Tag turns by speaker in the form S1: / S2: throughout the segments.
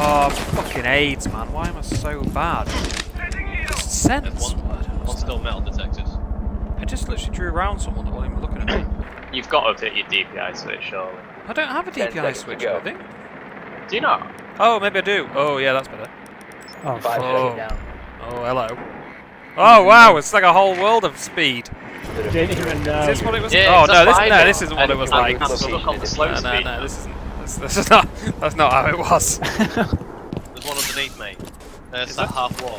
S1: Oh, fucking AIDS, man. Why am I so bad? Just sense.
S2: One still metal detected.
S1: I just literally drew around someone that wasn't even looking at me.
S2: You've got to hit your DPI switch, surely.
S1: I don't have a DPI switch, I think.
S2: Do you not?
S1: Oh, maybe I do. Oh, yeah, that's better.
S3: Oh,
S1: Oh.
S3: down.
S1: Oh, hello. Oh, wow, it's like a whole world of speed.
S3: Didn't even know.
S1: Is this what it was?
S2: Yeah,
S1: oh,
S2: that's
S1: no,
S2: what I
S1: this
S2: got.
S1: isn't what it was like.
S2: I'm stuck on the slow
S1: No,
S2: speed.
S1: no, this isn't. This is not. That's not how it was.
S2: There's one underneath me. There's that half wall.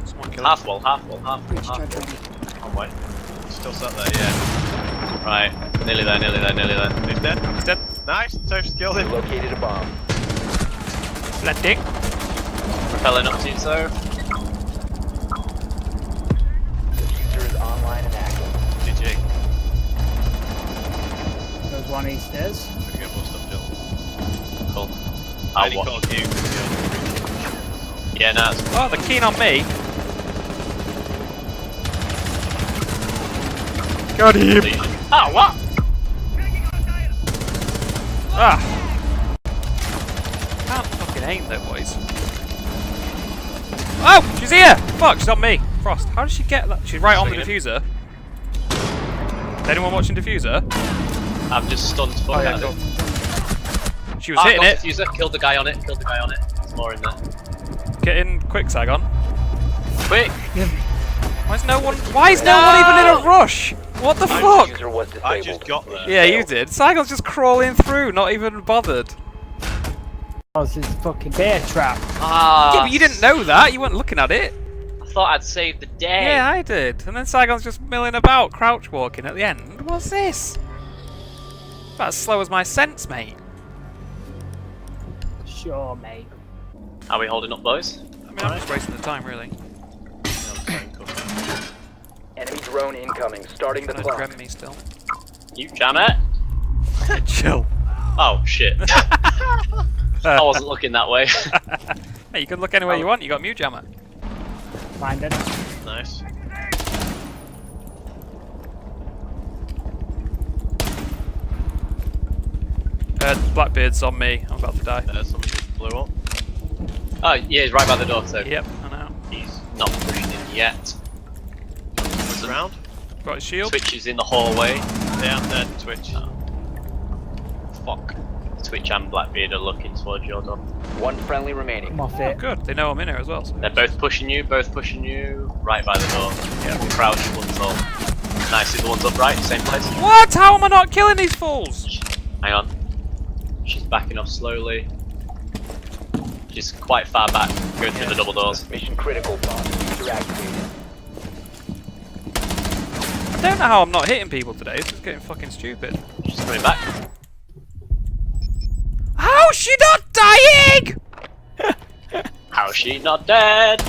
S1: Someone kill
S2: Half wall, half wall, half wall, half wall. Oh wait. Still sat there, yeah. Right, nearly there, nearly there, nearly there. He's dead.
S1: He's dead.
S2: Nice, Toast killed him.
S4: Located a bomb.
S1: Blending.
S2: Propelling up to you, so.
S4: Diffuser is online and active.
S2: GG.
S3: There's one E-stairs.
S2: Forget what stuff, Jill. Cool.
S1: Oh,
S2: I only called you. Yeah, no, it's
S1: Oh, they're keen on me. Got him.
S2: Oh, what?
S1: Ah. Can't fucking aim though, boys. Oh, she's here. Fuck, she's on me. Frost. How did she get that? She's right on the diffuser. Is anyone watching diffuser?
S2: I've just stunned fuck out of it.
S1: She was hitting it.
S2: Diffuser, killed the guy on it, killed the guy on it. There's more in there.
S1: Get in quick, Saigon.
S2: Quick!
S1: Why is no one even in a rush? What the fuck?
S4: Diffuser was disabled.
S2: I just got there.
S1: Yeah, you did. Saigon's just crawling through, not even bothered.
S3: Oh, this is fucking bear trap.
S2: Ah,
S1: Yeah, but you didn't know that. You weren't looking at it.
S2: I thought I'd saved the day.
S1: Yeah, I did. And then Saigon's just milling about, crouch walking at the end. What's this? About as slow as my sense, mate.
S3: Sure, mate.
S2: Are we holding up, boys?
S1: I mean, I'm just wasting the time, really.
S4: Enemy drone incoming. Starting the
S1: Gonna
S4: clock.
S1: drem me still.
S2: You jam it?
S1: Chill.
S2: Oh, shit. I wasn't looking that way.
S1: Hey, you can look anywhere you want. You got mute jammer.
S3: Find it.
S2: Nice.
S1: Blackbeard's on me. I'm about to die.
S2: Something blew up. Oh, yeah, he's right by the door, so
S1: Yep, I know.
S2: he's not pushing in yet. What's around?
S1: Got his shield.
S2: Twitch is in the hallway. Yeah, I'm dead. Twitch. Oh. Fuck. Twitch and Blackbeard are looking towards your door.
S4: One friendly remaining.
S3: Come off
S1: Oh,
S3: it.
S1: good. They know I'm in here as well. So.
S2: They're both pushing you, right by the door. Yeah, crouch, one's all. Nice, the one's up right, same place.
S1: What? How am I not killing these fools?
S2: Hang on. She's backing off slowly. She's quite far back, going through the double doors.
S4: Mission critical. Bomb diffuser activated.
S1: I don't know how I'm not hitting people today. This is getting fucking stupid.
S2: She's coming back.
S1: How's she not dying?
S2: How's she not dead?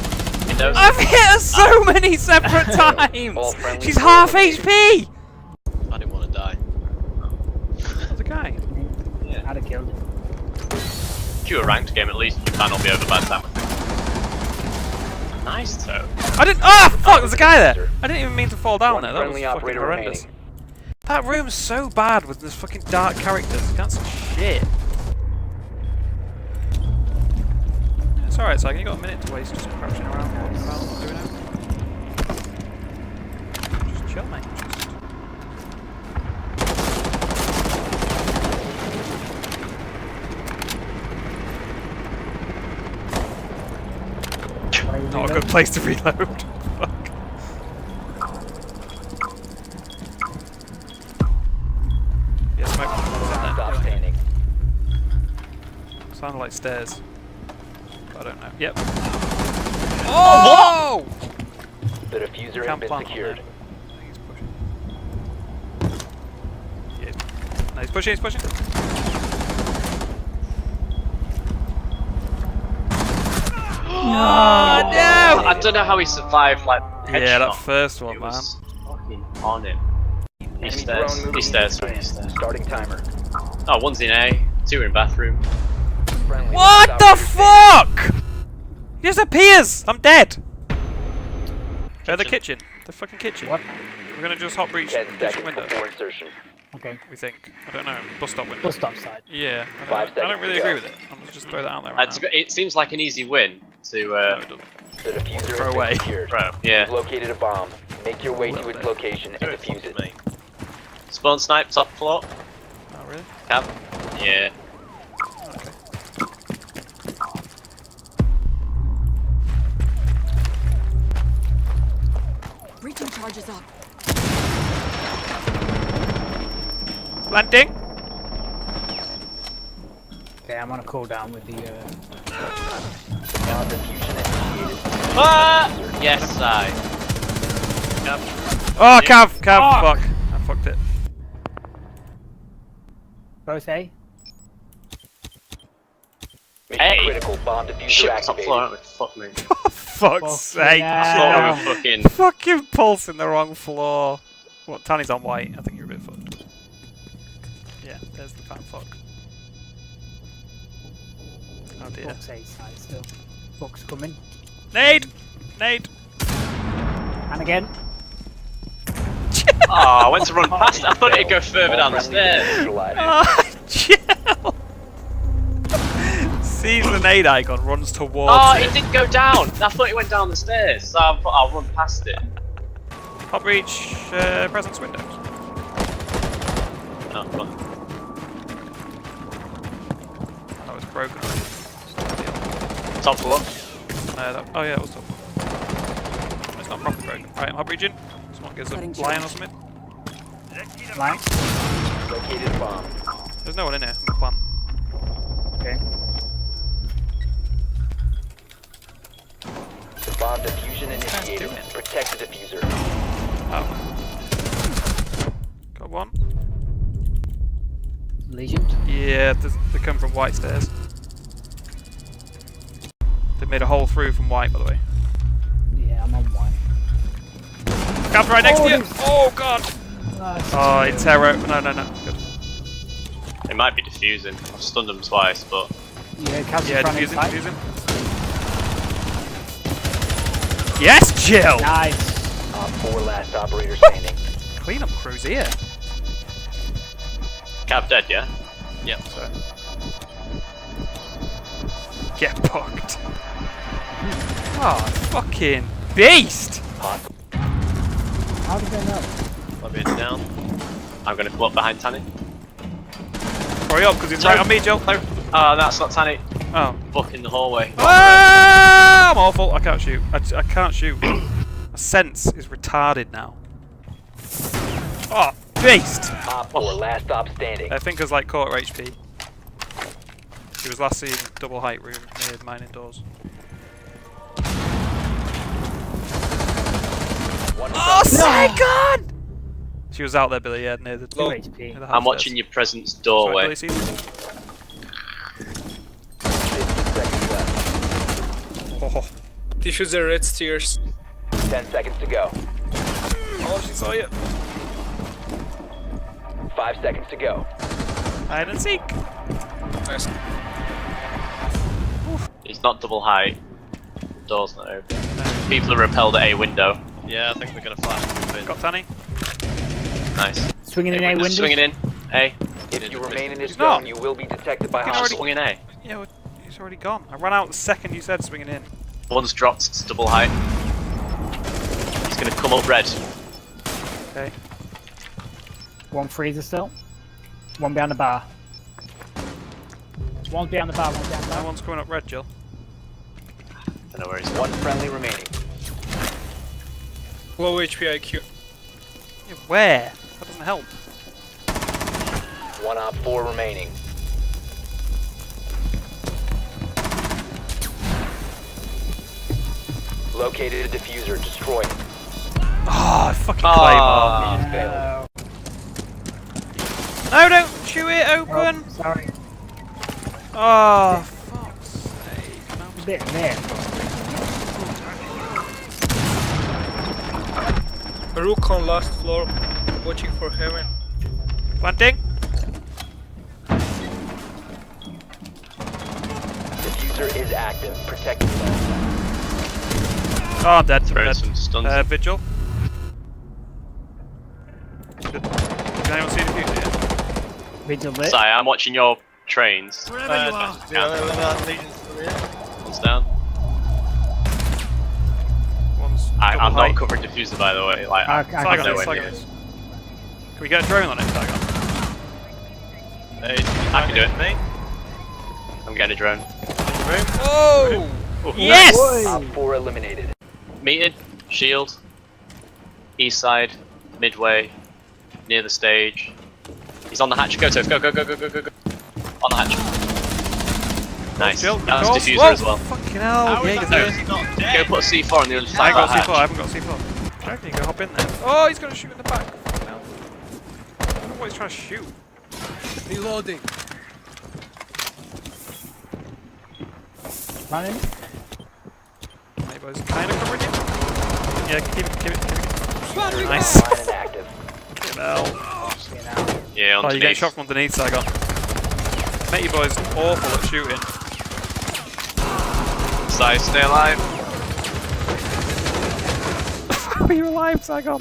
S2: Windows.
S1: I've hit her so many separate times.
S4: All friendly
S1: She's half HP.
S2: I didn't want to die.
S1: There's a guy.
S2: Yeah.
S3: I'd have killed him.
S2: If you were a ranked game, at least you cannot be over bad time. Nice toe.
S1: I didn't. Ah, fuck! There's a guy there. I didn't even mean to fall down
S4: One
S1: there. That was
S4: friendly
S1: fucking
S4: operator
S1: horrendous.
S4: remaining.
S1: That room's so bad with this fucking dark characters. You can't see shit. It's alright, Sagan. You got a minute to waste just crouching around, walking around, not doing it. Just chill, mate. Not a good place to reload. Fuck. Yeah, smoke.
S4: Stop standing.
S1: Sounded like stairs. But I don't know. Yep. Oh!
S4: The diffuser has
S1: Can't
S4: been
S1: plant on
S4: secured.
S1: there. I think he's pushing. Yeah. No, he's pushing, he's pushing. Oh, no!
S2: I don't know how he survived, like,
S1: Yeah, that
S2: headshot.
S1: first one,
S2: It
S1: man.
S2: was fucking on him.
S4: Enemy
S2: He stairs.
S4: drone moving.
S2: He stairs, sorry, he stairs.
S4: Starting timer.
S2: Oh, one's in A, two in bathroom.
S4: Friendly
S1: What
S4: last
S1: the
S4: operator
S1: fuck? He just appears! I'm dead! The kitchen. The fucking kitchen.
S3: What?
S1: We're gonna just hot breach
S4: 10
S1: the
S4: seconds
S1: window.
S4: before insertion.
S3: Okay.
S1: we think. I don't know. Bus stop window.
S3: Bus stop side.
S1: Yeah. I
S4: 5
S1: don't
S4: seconds
S1: really
S4: to
S1: agree
S4: go.
S1: with it. I'm gonna just throw that out there right now.
S2: It seems like an easy win to
S1: No, it doesn't.
S4: The diffuser
S1: Throw
S4: has
S1: away.
S4: been secured.
S2: throw. Yeah.
S4: You've located a bomb. Make your way to
S1: Little
S4: its
S1: bit.
S4: location and defuse it.
S2: Me. Spawn snipe top floor.
S1: Oh, really?
S2: Cab. Yeah.
S1: Okay.
S5: Breaching charges up.
S1: Landing!
S3: Okay, I'm on a cooldown with the.
S4: Bomb diffusion initiated.
S2: Ah! Yes, I. Cab.
S1: Oh, Cav!
S3: Fuck.
S1: Fuck! I fucked it.
S3: Both A.
S4: Mission
S2: Hey.
S4: critical. Bomb diffuser
S2: Shit, top
S4: activated.
S2: floor, aren't we? Fuck me.
S1: Fuck's
S3: Fuck
S1: sake!
S3: yeah.
S2: I thought we were fucking.
S1: Fucking pulsing the wrong floor. What? Tanny's on white. I think you're a bit fucked. Yeah, there's the fat fuck. Oh dear.
S3: Fuck's A side still. Fuck's coming.
S1: Nade! Nade!
S3: And again.
S2: Oh, I went to run past it. I thought it'd go further down the
S4: All friendlies
S2: stairs.
S4: neutralized.
S1: Ah, chill! Sees the nade icon, runs towards
S2: Oh,
S1: it.
S2: it didn't go down. I thought it went down the stairs, so I thought I'll run past it.
S1: Hot breach, presence windows.
S2: Oh, fuck.
S1: That was broken.
S2: Top floor.
S1: Oh yeah, it was top. It's not proper broken. Right, I'm hot breaching. Someone gives a
S5: Cutting
S1: lion or
S5: charge.
S1: something.
S3: Line.
S4: Located a bomb.
S1: There's no one in here. I'm a plant.
S3: Okay.
S4: The bomb diffusion initiated.
S1: doing it.
S4: Protect the diffuser.
S1: Oh. Got one.
S3: Legion.
S1: Yeah, they come from white stairs. They made a hole through from white, by the way.
S3: Yeah, I'm on one.
S1: Cap's right next to you!
S3: there's-
S1: Oh god!
S3: Nice.
S1: Oh, it's Hero. No. Good.
S2: It might be diffusing. I've stunned them twice, but
S3: Yeah, Cavs
S1: Yeah,
S3: in front
S1: defusing,
S3: inside.
S1: defusing. Yes, Jill!
S3: Nice.
S4: Op 4 last operator standing.
S1: Clean up crews here.
S2: Cab dead, yeah?
S1: Yep, so. Get pucked. Oh, fucking beast!
S3: How did they know?
S2: Let me down. I'm gonna come up behind Tanny.
S1: Hurry up, because he's right on me, Jill.
S2: No. Oh, that's not Tanny.
S1: Oh.
S2: Fuck in the hallway.
S1: Ah, I'm awful. I can't shoot. I can't shoot. My sense is retarded now. Oh, beast!
S4: Op 4 last op standing.
S1: I think it's like quarter HP. She was last seen double height room near the mining doors.
S4: One
S1: Oh,
S4: friendly-
S1: second! She was out there, Billy, yeah, near the
S3: 2 HP.
S1: near the
S2: I'm
S1: half
S2: watching
S1: stairs.
S2: your presence
S1: Sorry,
S2: doorway.
S1: Billy, see you.
S4: 15 seconds left.
S1: Oh,
S6: Diffuser red stairs.
S4: 10 seconds to go.
S1: oh, she saw you.
S4: 5 seconds to go.
S1: Hide and seek.
S6: Nice.
S2: It's not double height. Door's not open. People are repelled at a window. Yeah, I think they're gonna flash.
S1: Got Tanny.
S2: Nice.
S3: Swinging in A windows.
S2: Swinging in. A.
S4: If you remain in this
S1: He's not.
S4: zone, you will be detected by
S1: He's
S4: hostiles.
S2: Swinging A.
S1: Yeah, well, he's already gone. I ran out the second you said swinging in.
S2: One's dropped to double height. He's gonna come up red.
S1: Okay.
S3: One freezer still. One behind the bar. One's behind the bar, one's behind the
S1: No
S3: bar.
S1: one's coming up red, Jill.
S2: Don't know where he's
S4: One friendly remaining.
S6: Low HP IQ.
S1: Yeah, where? That doesn't help.
S4: One op 4 remaining. Located a diffuser. Destroy it.
S1: Oh, fucking
S2: Ah.
S1: Claymore.
S4: Failed.
S1: No, don't shoot it open!
S3: Oh, sorry.
S1: Oh, fuck's sake. No.
S3: A bit there.
S6: Rook on last floor, watching for heaven.
S1: Planting.
S4: Diffuser is active. Protect yourself.
S1: Oh, I'm dead. I'm
S2: throwing
S1: dead.
S2: some stuns.
S1: Vigil. Did anyone see the future yet?
S3: Vigil lit.
S2: Sorry, I'm watching your trains.
S7: Wherever you are.
S2: One's down.
S1: One's
S2: I'm
S1: double
S2: not
S1: height.
S2: covering diffuser, by the way. Like,
S3: I
S1: Saigon
S3: can
S1: is,
S2: nowhere
S1: Saigon
S2: near.
S1: is. Can we get a drone on it, Saigon?
S2: I can do it. I'm getting a drone.
S1: Oh!
S2: Oh,
S1: Yes!
S4: Op 4 eliminated.
S2: Metered, shield, east side, midway, near the stage. He's on the hatch. Go, Toph. Go, go, go, go, go, go, go. On the hatch. Nice.
S1: Jill,
S2: That's
S1: of
S2: diffuser
S1: course.
S2: as well.
S1: Whoa, fucking hell.
S7: How
S1: Yeah,
S7: is
S1: you
S7: that
S1: can do it.
S7: not
S2: Go
S7: dead?
S2: put a C4 on the other
S1: I
S2: side
S1: haven't
S2: of
S1: got
S2: that
S1: C4, I
S2: hatch.
S1: haven't got C4. I reckon you can hop in there. Oh, he's going to shoot in the back. Fucking hell. I don't know what he's trying to shoot.
S7: Reloading.
S3: Running.
S1: Hey, boys, kind of covering him. Yeah, keep it.
S4: Diffuser
S1: Nice.
S4: is online and active.
S1: Fucking hell.
S3: You know.
S2: Yeah,
S1: Oh, you're getting
S2: underneath.
S1: shot from underneath, Saigon. Mate, you boys awful at shooting.
S2: Side, stay alive.
S1: How are you alive, Saigon?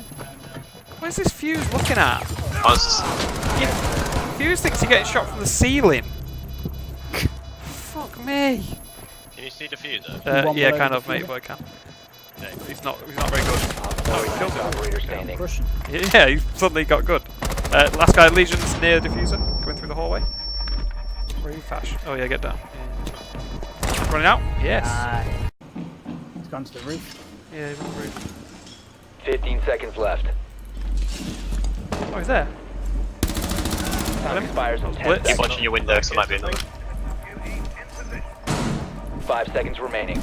S1: Where's this fuse looking at?
S2: I was just,
S1: Fuse thinks you're getting shot from the ceiling. Fuck me.
S2: can you see diffuser?
S3: One
S1: Yeah,
S3: below
S1: kind
S3: the
S1: of, mate,
S3: fuse.
S1: but I can. He's not very good.
S4: Op 4
S1: he killed
S4: last operator standing.
S3: Crushing.
S1: Yeah, he suddenly got good. Last guy, Legion's near the diffuser, going through the hallway. Where are you, Fash? Oh yeah, get down. Yeah. Running out? Yes.
S3: He's gone to the roof.
S1: Yeah, he's on the roof.
S4: 15 seconds left.
S1: Oh, he's there.
S4: Time expires in 10
S1: Blitz.
S2: Keep
S4: seconds.
S2: watching your window, because there might be another.
S4: 5 seconds remaining.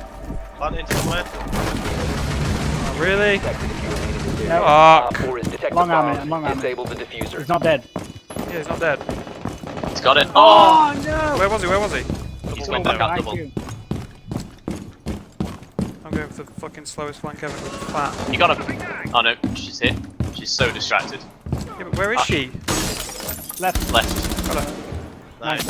S7: Planted somewhere.
S1: Oh, really?
S4: Detected if you remain in this area.
S3: No.
S4: Op
S1: Fuck.
S4: 4 is detected
S3: Long arm
S4: bomb.
S3: it, long arm it.
S4: Disable the diffuser.
S3: He's not dead.
S1: Yeah, he's not dead.
S2: He's got it. Oh!
S3: no!
S1: Where was he?
S2: He's
S3: Oh,
S2: went back up
S3: thank
S2: double.
S3: you.
S1: I'm going for the fucking slowest flank ever with the flat.
S2: You got him. Oh no, she's hit. She's so distracted.
S1: Yeah, but where is she?
S3: Left.
S2: Left.
S1: Got her.
S7: Nice.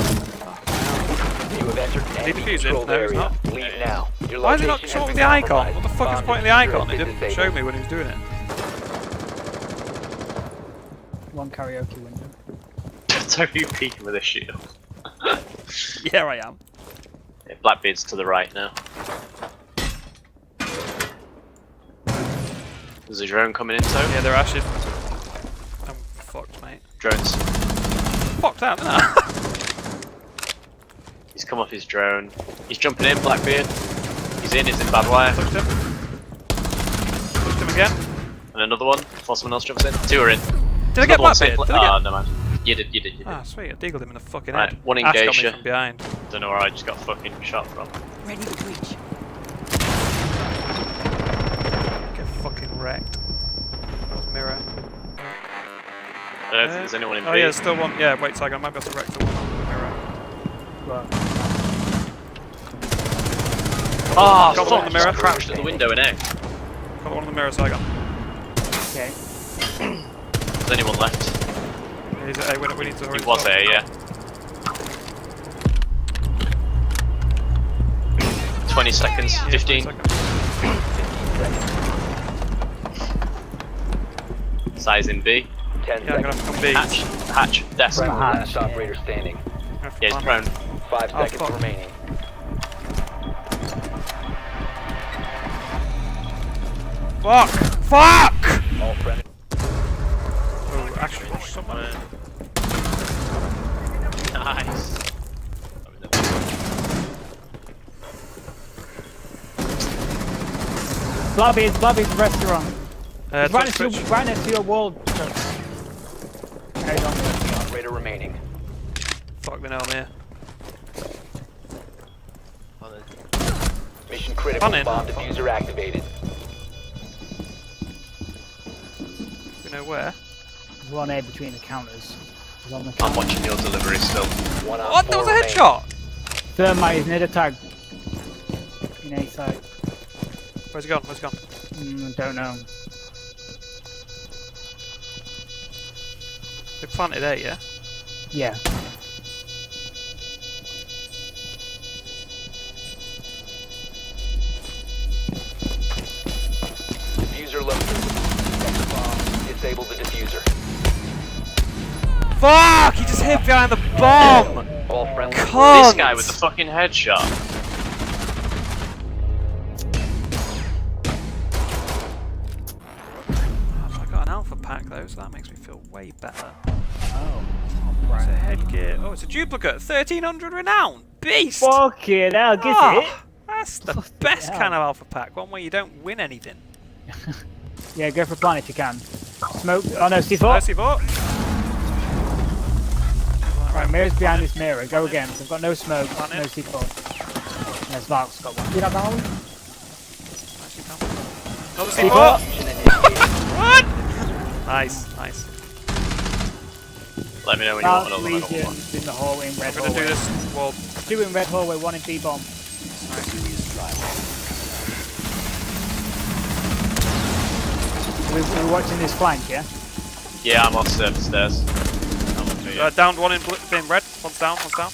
S4: You have entered an
S1: He defused it?
S4: enemy-controlled
S1: No, he's
S4: area.
S1: not.
S4: Leave now. Your
S1: Why is it not
S4: location has
S1: showing
S4: been
S1: the icon?
S4: compromised.
S1: What the fuck is
S4: Bomb
S1: pointing the
S4: diffuser
S1: icon?
S4: has
S1: It
S4: been
S1: didn't show
S4: disabled.
S1: me when he was doing it.
S3: One karaoke window.
S2: Don't be peeking with a shield.
S1: Yeah, I am.
S2: Yeah, Blackbeard's to the right now. There's a drone coming in, so.
S1: Yeah, they're ashes. I'm fucked, mate.
S2: Drones.
S1: Fucked out, isn't I?
S2: He's come off his drone. He's jumping in, Blackbeard. He's in bad wire.
S1: Pushed him. Pushed him again.
S2: And another one before someone else jumps in. Two are in.
S1: Did I get
S2: Blackbeard?
S1: Blackbeard? Did I
S2: Oh,
S1: get...
S2: no man. You did.
S1: Ah, sweet. I deagled him in the fucking
S2: Right,
S1: head.
S2: one
S1: Ash got
S2: engage
S1: me
S2: you.
S1: from behind.
S2: Don't know where I just got fucking shot from.
S5: Ready to breach.
S1: Get fucking wrecked. That was mirror.
S2: I don't think there's anyone in B.
S1: Oh yeah, there's still one. Yeah, wait, Saigon. I might be able to wreck the one on the mirror.
S3: Well,
S2: Oh,
S1: Got one on the mirror.
S2: Crouched at the window in A.
S1: Got the one on the mirror, Saigon.
S3: okay.
S2: There's anyone left?
S1: Yeah, he's at A. We need to hurry.
S2: He was
S1: stop.
S2: A, yeah. 20 seconds,
S1: Yeah,
S2: 15.
S1: 20 seconds.
S2: Size in B.
S4: 10
S1: Yeah, I'm gonna
S4: seconds.
S1: have to come B.
S2: Hatch, desk.
S3: Right.
S4: Last operator standing.
S2: Yeah, he's prone.
S4: 5
S1: Oh,
S4: seconds
S1: fuck.
S4: remaining.
S1: Fuck! Fuck!
S4: All friendly.
S1: Oh, actually, there's someone.
S2: Nice.
S3: Blobby's restaurant. It's right
S1: Twitch.
S3: next to your wall. Carry on.
S4: Operator remaining.
S1: Fuck me now, I'm here.
S4: Mission critical.
S1: Fun in.
S4: Bomb diffuser activated.
S1: You know where?
S3: There's one A between the counters. He's on the
S2: I'm
S3: counter.
S2: watching your delivery still.
S4: One on
S1: What?
S4: four
S1: That was a
S4: remaining.
S1: headshot!
S3: Thermite is near the tag. In A side.
S1: Where's he gone? Where's he gone?
S3: Don't know.
S1: They planted A, yeah?
S3: Yeah.
S4: Diffuser located. Protect the bomb. Disable the diffuser.
S1: Fuck! He just hid behind the bomb!
S4: All friendly.
S1: Cunt!
S2: This guy with the fucking headshot.
S1: I got an alpha pack though, so that makes me feel way better.
S3: Oh.
S1: It's a headgear. Oh, it's a duplicate. 1300 renown. Beast!
S3: Fucking hell, get
S1: Oh,
S3: it?
S1: that's the
S3: Fucking
S1: best
S3: hell.
S1: kind of alpha pack. One where you don't win anything.
S3: Yeah, go for a plant if you can. Smoke. Oh no, C4.
S1: Mercy bot.
S3: Right, mirror's behind this mirror. Go again. I've got no smoke,
S1: Plant
S3: no
S1: it.
S3: C4. There's Valk's got one. You got that one?
S1: Another
S3: C4.
S1: C4. What? Nice, nice.
S2: Let me know when you want
S3: Valk's
S2: another one.
S3: Legion's in the hallway in red
S1: I'm gonna do
S3: hallway.
S1: this. Well,
S3: 2 in red hallway, 1 in B-bomb. We're watching this flank, yeah?
S2: Yeah, I'm on surface stairs.
S1: downed one in red. One's down. One's down.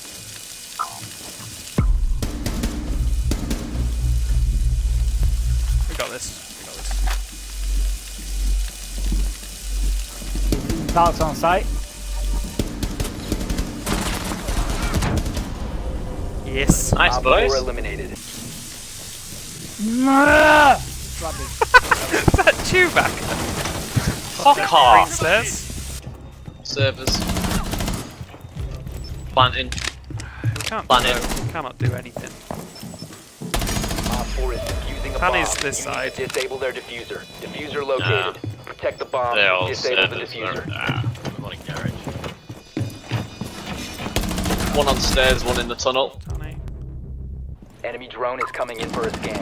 S1: We got this. We got this.
S3: Valk's on site.
S1: Yes.
S2: Nice,
S4: Op 4
S2: boys.
S4: eliminated.
S3: Rubbish.
S1: Is that Chewbacca?
S2: Fuck
S1: Green
S2: off.
S1: stairs.
S2: Servers. Planting.
S1: We can't.
S2: Planet.
S1: We cannot do anything.
S4: Op 4 is defusing a
S1: Pan
S4: bomb.
S1: is this
S4: You need
S1: side.
S4: to disable their diffuser. Diffuser located. Protect the bomb.
S2: They're all
S4: Disable the
S2: servers.
S4: diffuser.
S2: I'm on a garage. One on stairs, one in the tunnel.
S1: Tony.
S4: Enemy drone is coming in for a scan.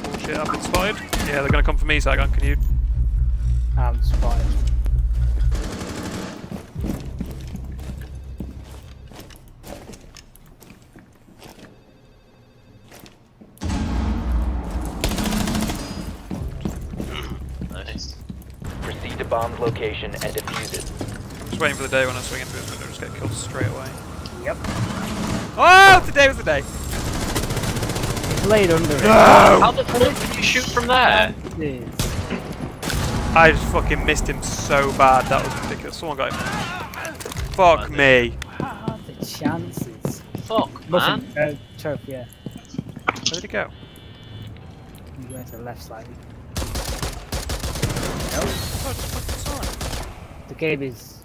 S1: Bullshit, I've been spotted. Yeah, they're gonna come for me, Saigon. Can you?
S3: I'm spotted.
S2: Nice.
S4: Proceed to bomb's location and defuse it.
S1: I'm just waiting for the day when I swing into this window, just get killed straight away.
S3: Yep.
S1: Oh, today was the day.
S3: It's laid under it.
S2: How the fuck did you shoot from there?
S3: This.
S1: I just fucking missed him so bad. That was ridiculous. Someone got him. Fuck me.
S3: What are the chances?
S2: Fuck, man.
S3: Nothing. Turf, yeah.
S1: Where did he go?
S3: I'm going to the left slightly.
S1: Oh, just fucking saw him.
S3: The cave is.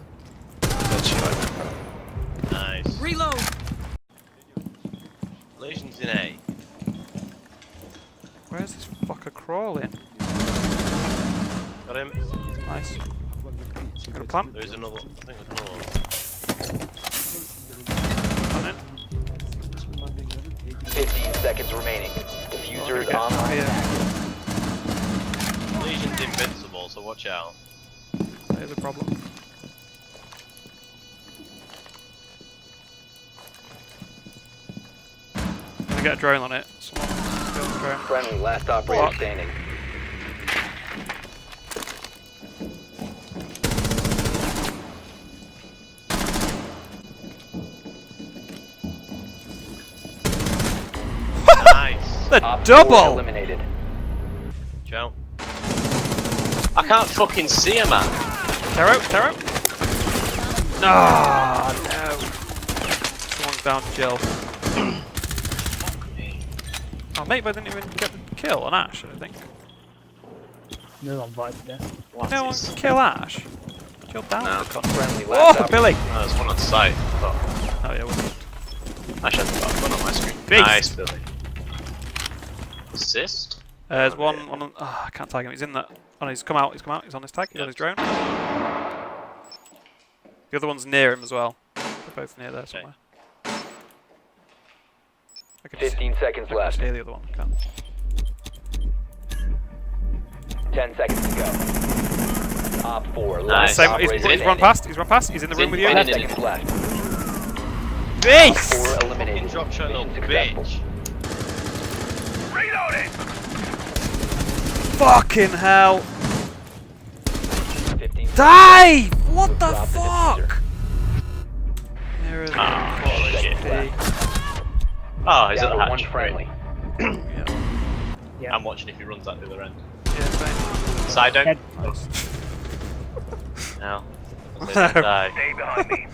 S2: Nice.
S5: Reload.
S7: Legion's in A.
S1: Where's this fucker crawling?
S7: Got him.
S1: Nice. Gonna plant.
S7: There's another. I think there's another one.
S1: Plant in.
S4: 15 seconds remaining. Diffuser is
S1: Okay,
S4: online.
S1: here.
S7: Legion's invincible, so watch out.
S1: That is a problem. I'm gonna get a drone on it. Someone go on the drone.
S4: Friendly, last operator
S1: Fuck.
S4: standing.
S7: Nice.
S1: The
S4: Op 4
S1: double!
S4: eliminated.
S7: Ciao.
S2: I can't fucking see him, man.
S1: Taro, Taro. Ah, no. Someone's down, Jill. Oh, mate, but I didn't even get the kill on Ash, I don't think.
S3: No one voted there.
S2: What
S1: No one
S2: is-
S1: can kill Ash. Jill down.
S2: No.
S4: Friendly, last
S1: Oh,
S4: operator.
S1: Billy!
S2: No, there's one on site. Fuck.
S1: Oh, yeah, we're
S2: Actually, I've got one on my screen.
S1: Beast.
S2: Nice, Billy. Assist?
S1: There's one on. Oh, I can't tag him. He's in that. Oh, no, he's come out. He's come out. He's on his tag. He's on his drone. The other one's near him as well. They're both near there somewhere. I can
S4: 15 seconds left.
S1: hear the other one. I can't.
S4: 10 seconds to go. Op 4,
S2: Nice.
S4: last
S1: Same,
S4: operator
S1: he's
S4: standing.
S1: run past. He's run past. He's in the room with you.
S4: 10
S2: in.
S4: seconds left.
S1: Beast!
S4: 4 eliminated.
S7: Drop shot, little
S4: Mission
S7: bitch.
S4: successful.
S1: Fucking hell!
S4: 15
S1: Dive! What the
S4: Drop the
S1: fuck? Mirrors.
S2: Ah,
S1: quality.
S2: shit.
S4: left.
S2: Oh, he's
S4: Down
S2: at
S4: to
S2: the
S4: one
S2: hatch.
S4: friendly.
S1: Yeah.
S3: Yeah.
S2: I'm watching if he runs that to the other end.
S1: Yeah, same.
S2: Side down.
S3: Dead.
S1: Nice.
S2: No. They don't die.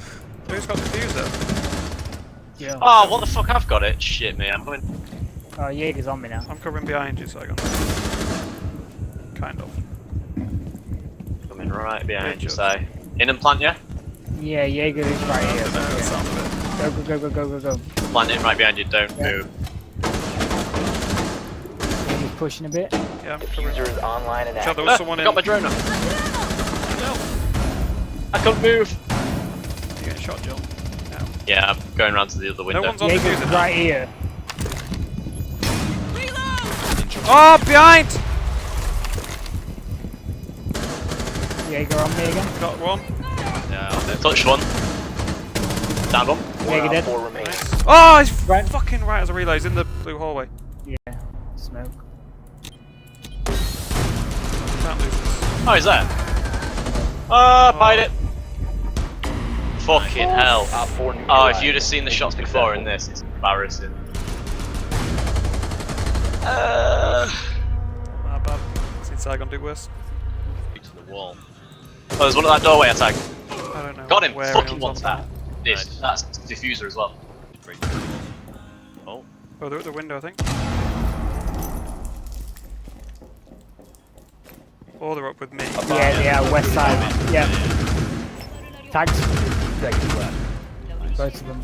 S1: Who's got the diffuser?
S3: Yeah.
S2: Oh, what the fuck? I've got it. Shit, me. I'm going.
S3: Oh, Jaeger's on me now.
S1: I'm covering behind you, so I got. Kind of.
S2: Coming right behind you,
S1: Good
S2: say. In and plant, yeah?
S3: Yeah, Jaeger is right here.
S1: That sounds a bit.
S3: Go, go, go, go, go, go.
S2: Plant in right behind you, don't
S3: Yeah.
S2: move.
S3: He's pushing a bit.
S1: Yeah, I'm covering.
S4: Diffuser is online and
S1: Chad,
S4: active.
S1: there was someone
S2: I
S1: in.
S2: got my drone up. I couldn't move.
S1: You getting shot, Jill? No.
S2: Yeah, I'm going around to the other window.
S1: No one's on the
S3: Jaeger's
S1: diffuser.
S3: right here.
S1: Oh, behind!
S3: Jaeger on me again.
S1: Got one.
S7: Yeah, I'll do.
S2: Touched one. Down one.
S3: Jaeger dead.
S4: 4 remaining.
S1: Nice. Oh, he's
S3: Right.
S1: fucking right as I realised, in the blue hallway.
S3: Yeah. Smoke.
S1: Can't lose this.
S2: Oh, he's there. Bite it. Fucking hell.
S4: Op 4
S2: Oh,
S4: neutralized.
S2: if you'd have seen the shots before in this, it's embarrassing.
S1: My bad. Since I gonna do worse.
S7: Speak to the wall.
S2: Oh, there's one at that doorway attack.
S1: I don't know.
S2: Got him.
S1: where
S2: Fucking
S1: anyone's
S2: wants
S1: on.
S2: that. This.
S7: Nice.
S2: That's diffuser as well.
S7: Break the wall. Oh,
S1: Oh, they're at the window, I think. Or they're up with me.
S3: Yeah, yeah, west side. Yeah. Tags.
S4: Seconds left.
S3: Both of them.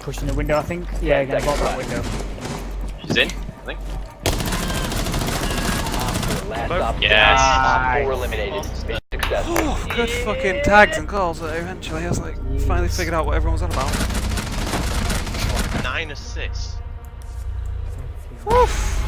S3: Pushing the window, I think. Yeah, gonna block that window.
S2: He's in, I think.
S4: Last
S1: Both?
S4: op.
S2: Yes.
S4: Op 4 eliminated. Mission successful.
S1: Good fucking tags and calls there eventually. I was like, finally figured out what everyone was on about.
S7: 9 assists.
S1: Woof!